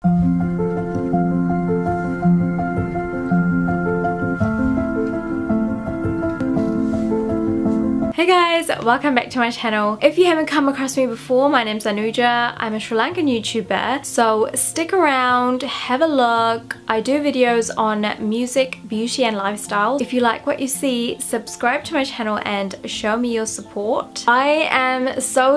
Hey guys, welcome back to my channel. If you haven't come across me before, my name's Anuja. I'm a Sri Lankan YouTuber, so stick around, have a look. I do videos on music, beauty and lifestyle. If you like what you see, subscribe to my channel and show me your support. I am so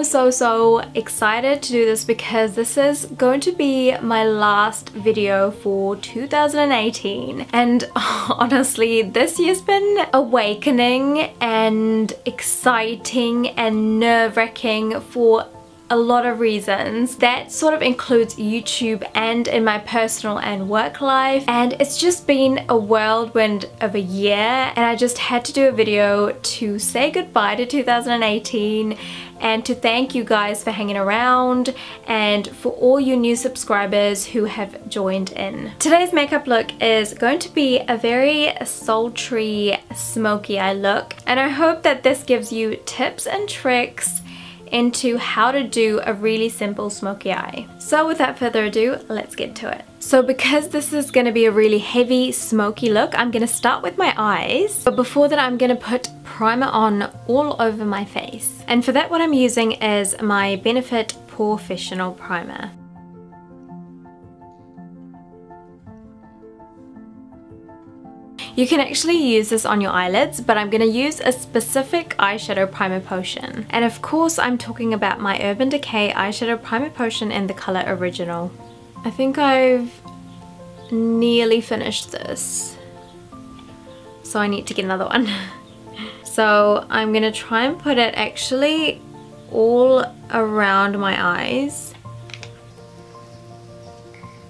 excited to do this because this is going to be my last video for 2018, and honestly this year's been awakening and exciting and nerve-wracking for a lot of reasons. That sort of includes YouTube and in my personal and work life, and it's just been a whirlwind of a year, and I just had to do a video to say goodbye to 2018 and to thank you guys for hanging around and for all you new subscribers who have joined in. Today's makeup look is going to be a very sultry smoky eye look, and I hope that this gives you tips and tricks into how to do a really simple smoky eye. So without further ado, let's get to it. So because this is going to be a really heavy smoky look, I'm going to start with my eyes. But before that, I'm going to put primer on all over my face. And for that, what I'm using is my Benefit Porefessional Primer. You can actually use this on your eyelids, but I'm going to use a specific eyeshadow primer potion. And of course, I'm talking about my Urban Decay eyeshadow primer potion in the color Original. I think I've nearly finished this, so I need to get another one. So I'm going to try and put it actually all around my eyes.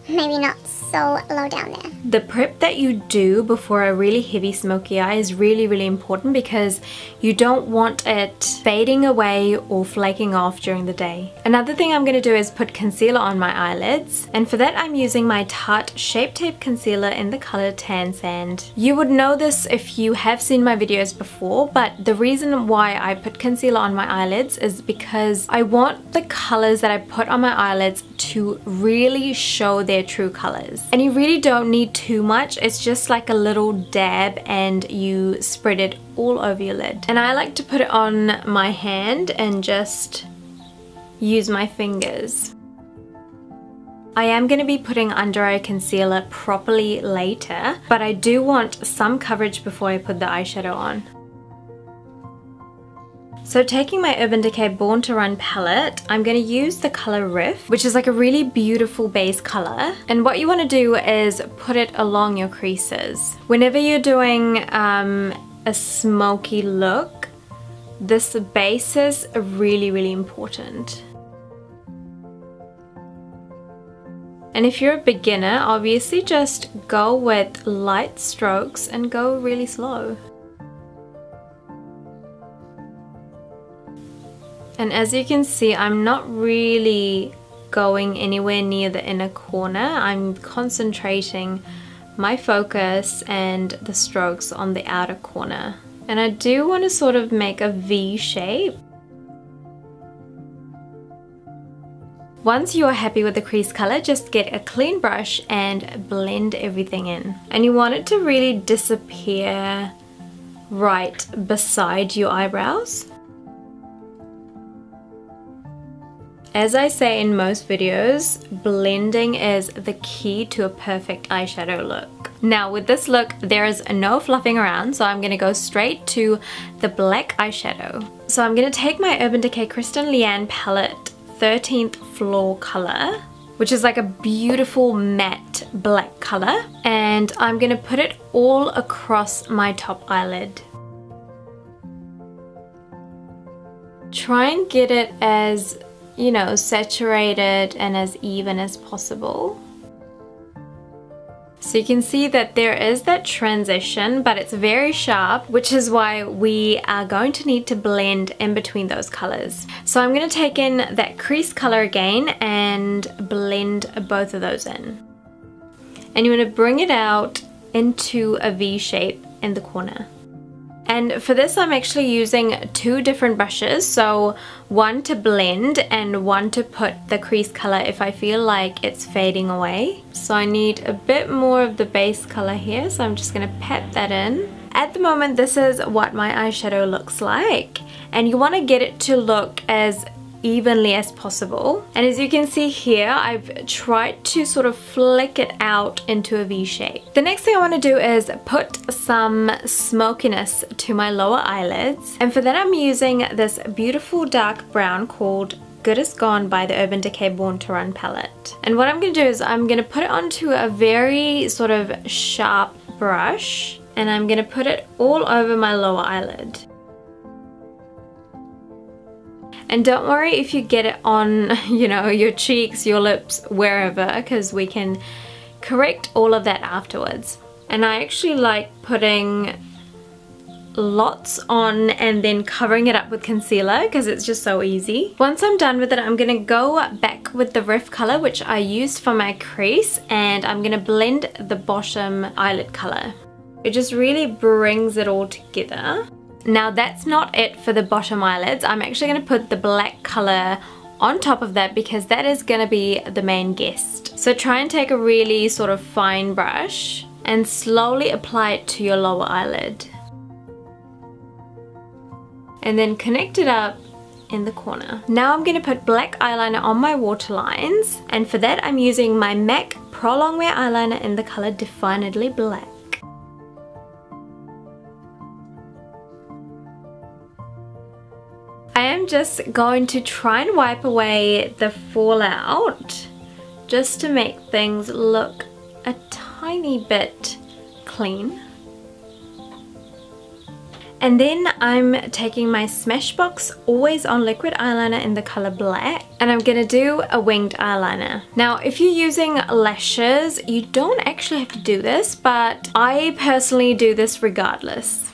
Maybe not so low down there. The prep that you do before a really heavy smoky eye is really important because you don't want it fading away or flaking off during the day. Another thing I'm going to do is put concealer on my eyelids, and for that I'm using my Tarte Shape Tape Concealer in the color Tan Sand. You would know this if you have seen my videos before, but the reason why I put concealer on my eyelids is because I want the colors that I put on my eyelids to really show their true colors. And you really don't need too much, it's just like a little dab and you spread it all over your lid. And I like to put it on my hand and just use my fingers. I am going to be putting under eye concealer properly later, but I do want some coverage before I put the eyeshadow on. So taking my Urban Decay Born to Run palette, I'm going to use the color Riff, which is like a really beautiful base color. And what you want to do is put it along your creases. Whenever you're doing a smoky look, this base is really important. And if you're a beginner, obviously just go with light strokes and go really slow. And as you can see, I'm not really going anywhere near the inner corner. I'm concentrating my focus and the strokes on the outer corner. And I do want to sort of make a V shape. Once you are happy with the crease color, just get a clean brush and blend everything in. And you want it to really disappear right beside your eyebrows. As I say in most videos, blending is the key to a perfect eyeshadow look. Now with this look, there is no fluffing around, so I'm going to go straight to the black eyeshadow. So I'm going to take my Urban Decay Kristen Leanne palette 13th Floor color, which is like a beautiful matte black color, and I'm going to put it all across my top eyelid. Try and get it as, you know, saturated and as even as possible. So you can see that there is that transition, but it's very sharp, which is why we are going to need to blend in between those colors. So I'm going to take in that crease color again and blend both of those in. And you want to bring it out into a V shape in the corner. And for this I'm actually using two different brushes, so one to blend and one to put the crease color if I feel like it's fading away. So I need a bit more of the base color here, so I'm just going to pat that in. At the moment this is what my eyeshadow looks like, and you want to get it to look as evenly as possible. And as you can see here, I've tried to sort of flick it out into a V shape. The next thing I want to do is put some smokiness to my lower eyelids, and for that I'm using this beautiful dark brown called Good Is Gone by the Urban Decay Born to Run palette. And what I'm going to do is I'm going to put it onto a very sort of sharp brush, and I'm going to put it all over my lower eyelid. And don't worry if you get it on, you know, your cheeks, your lips, wherever, because we can correct all of that afterwards. And I actually like putting lots on and then covering it up with concealer because it's just so easy. Once I'm done with it, I'm going to go back with the Riff color, which I used for my crease, and I'm going to blend the bottom eyelid color. It just really brings it all together. Now that's not it for the bottom eyelids. I'm actually going to put the black color on top of that because that is going to be the main guest. So try and take a really sort of fine brush and slowly apply it to your lower eyelid. And then connect it up in the corner. Now I'm going to put black eyeliner on my waterlines, and for that I'm using my MAC Pro Longwear eyeliner in the color Definedly Black. I am just going to try and wipe away the fallout just to make things look a tiny bit clean. And then I'm taking my Smashbox Always On Liquid Eyeliner in the color Black, and I'm gonna do a winged eyeliner. Now if you're using lashes, you don't actually have to do this, but I personally do this regardless.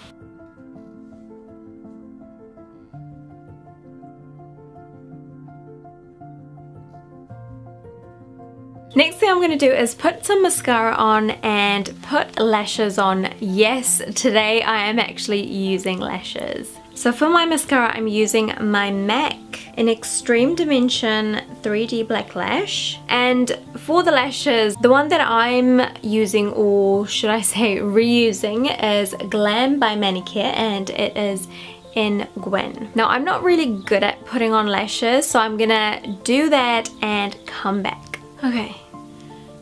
Next thing I'm going to do is put some mascara on and put lashes on. Yes, today I am actually using lashes. So for my mascara I'm using my MAC in Extreme Dimension 3D Black Lash. And for the lashes, the one that I'm using, or should I say reusing, is GLAM by Manicure, and it is in Gwen. Now I'm not really good at putting on lashes, so I'm gonna do that and come back. Okay.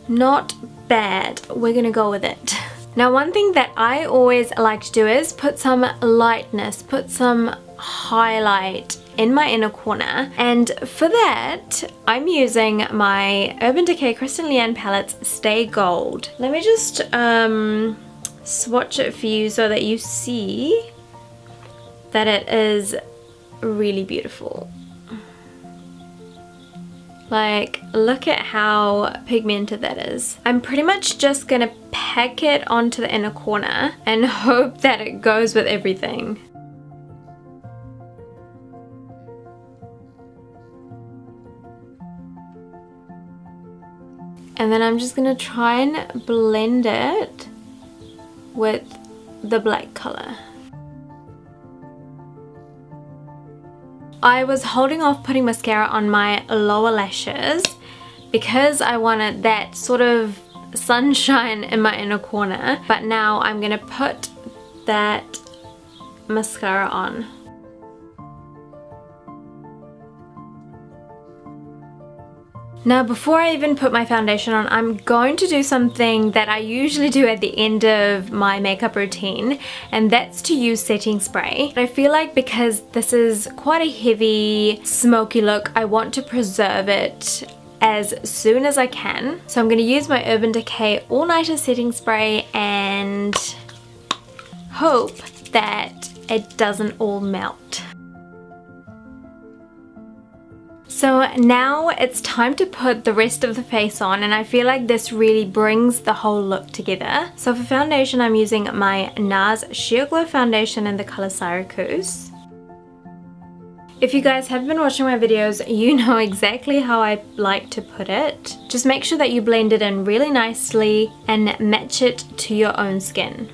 Not bad. We're gonna go with it. Now one thing that I always like to do is put some lightness, put some highlight in my inner corner, and for that I'm using my Urban Decay Kristen Leanne palettes Stay Gold. Let me just swatch it for you so that you see that it is really beautiful. Like, look at how pigmented that is. I'm pretty much just gonna pack it onto the inner corner and hope that it goes with everything. And then I'm just gonna try and blend it with the black color. I was holding off putting mascara on my lower lashes because I wanted that sort of sunshine in my inner corner, but now I'm gonna put that mascara on. Now before I even put my foundation on, I'm going to do something that I usually do at the end of my makeup routine, and that's to use setting spray. But I feel like because this is quite a heavy smoky look, I want to preserve it as soon as I can. So I'm going to use my Urban Decay All Nighter setting spray and hope that it doesn't all melt. So now it's time to put the rest of the face on, and I feel like this really brings the whole look together. So for foundation I'm using my NARS Sheer Glow foundation in the color Syracuse. If you guys have been watching my videos, you know exactly how I like to put it. Just make sure that you blend it in really nicely and match it to your own skin.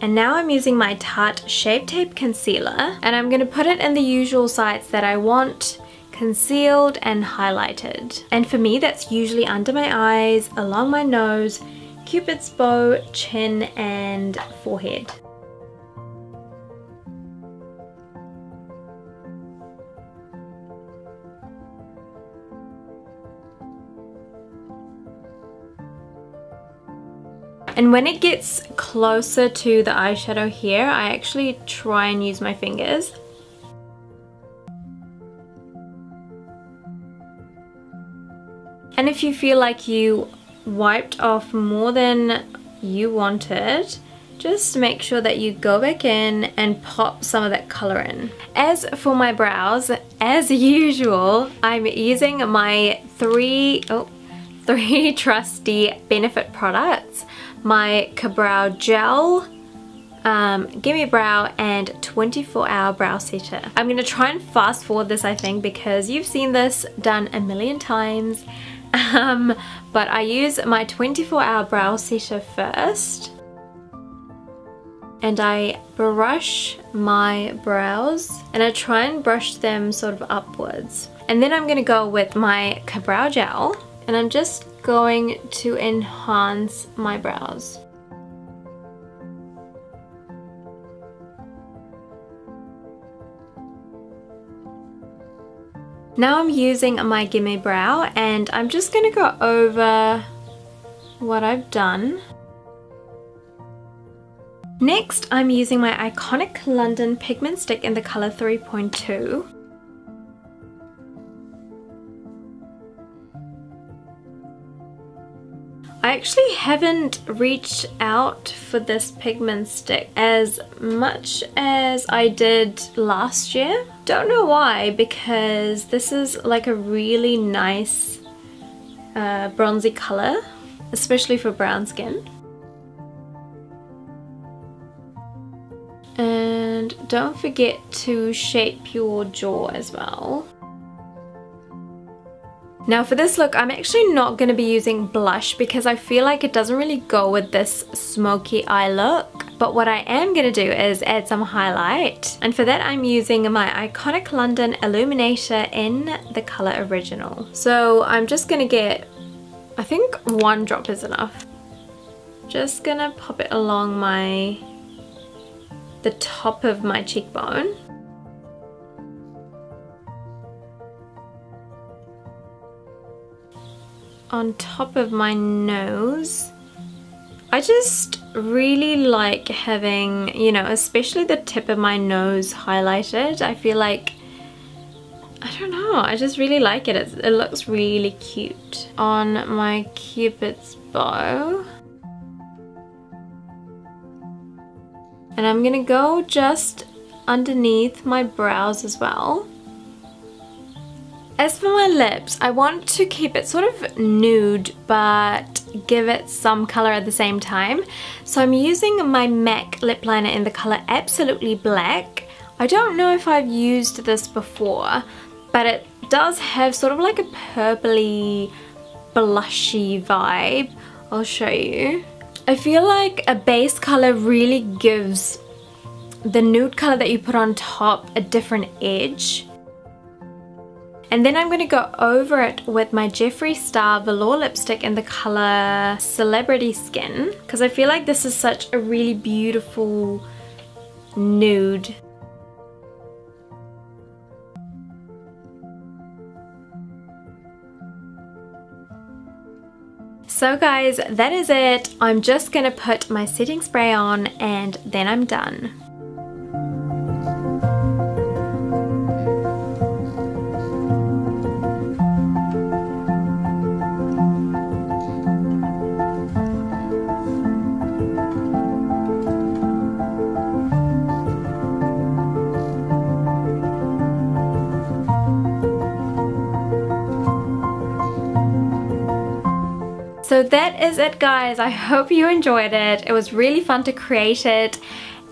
And now I'm using my Tarte Shape Tape Concealer, and I'm going to put it in the usual sites that I want, concealed and highlighted. And for me, that's usually under my eyes, along my nose, Cupid's bow, chin and forehead. And when it gets closer to the eyeshadow here, I actually try and use my fingers. And if you feel like you wiped off more than you wanted, just make sure that you go back in and pop some of that color in. As for my brows, as usual, I'm using my three trusty Benefit products. My Ka-Brow Gel, Gimme Brow and 24-hour Brow Setter. I'm going to try and fast forward this, I think, because you've seen this done a million times. But I use my 24-hour Brow Setter first. And I brush my brows and I try and brush them sort of upwards. And then I'm going to go with my Ka-Brow Gel and I'm just going to enhance my brows. Now I'm using my Gimme Brow and I'm just going to go over what I've done. Next, I'm using my iconic London pigment stick in the color 3.2. I actually haven't reached out for this pigment stick as much as I did last year. Don't know why, because this is like a really nice bronzy color, especially for brown skin. And don't forget to shape your jaw as well. Now for this look, I'm actually not going to be using blush because I feel like it doesn't really go with this smoky eye look. But what I am going to do is add some highlight. And for that I'm using my iconic London Illuminator in the color Original. So I'm just going to get, I think 1 drop is enough. Just going to pop it along the top of my cheekbone. On top of my nose. I just really like having, you know, especially the tip of my nose highlighted. I feel like, I don't know, I just really like it. It looks really cute. On my Cupid's bow. And I'm gonna go just underneath my brows as well. As for my lips, I want to keep it sort of nude but give it some color at the same time. So I'm using my MAC lip liner in the color Absolutely Black. I don't know if I've used this before, but it does have sort of like a purpley, blushy vibe. I'll show you. I feel like a base color really gives the nude color that you put on top a different edge. And then I'm going to go over it with my Jeffree Star Velour lipstick in the color Celebrity Skin, because I feel like this is such a really beautiful nude. So guys, that is it. I'm just going to put my setting spray on and then I'm done. So that is it guys, I hope you enjoyed it. It was really fun to create it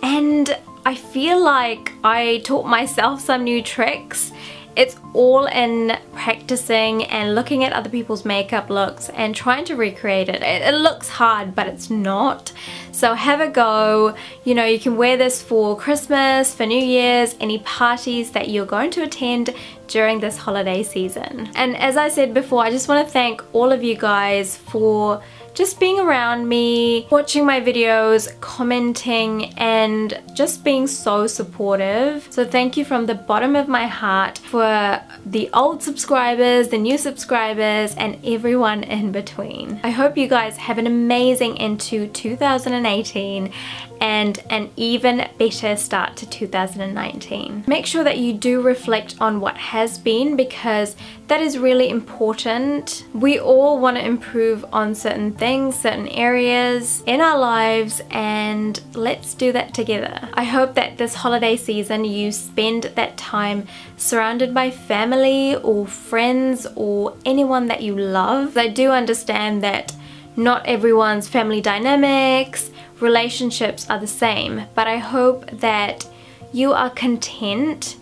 and I feel like I taught myself some new tricks. It's all in practicing and looking at other people's makeup looks and trying to recreate it. It looks hard but it's not. So have a go. You know, you can wear this for Christmas, for New Year's, any parties that you're going to attend during this holiday season. And as I said before, I just want to thank all of you guys for just being around me, watching my videos, commenting, and just being so supportive. So thank you from the bottom of my heart for the old subscribers, the new subscribers, and everyone in between. I hope you guys have an amazing end to 2018 and an even better start to 2019. Make sure that you do reflect on what has been, because that is really important. We all want to improve on certain things, certain areas in our lives, and let's do that together. I hope that this holiday season you spend that time surrounded by family or friends or anyone that you love. I do understand that not everyone's family dynamics, relationships are the same, but I hope that you are content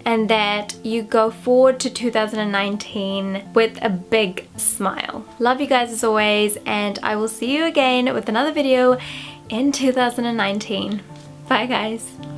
and that you go forward to 2019 with a big smile. Love you guys as always, and I will see you again with another video in 2019. Bye guys.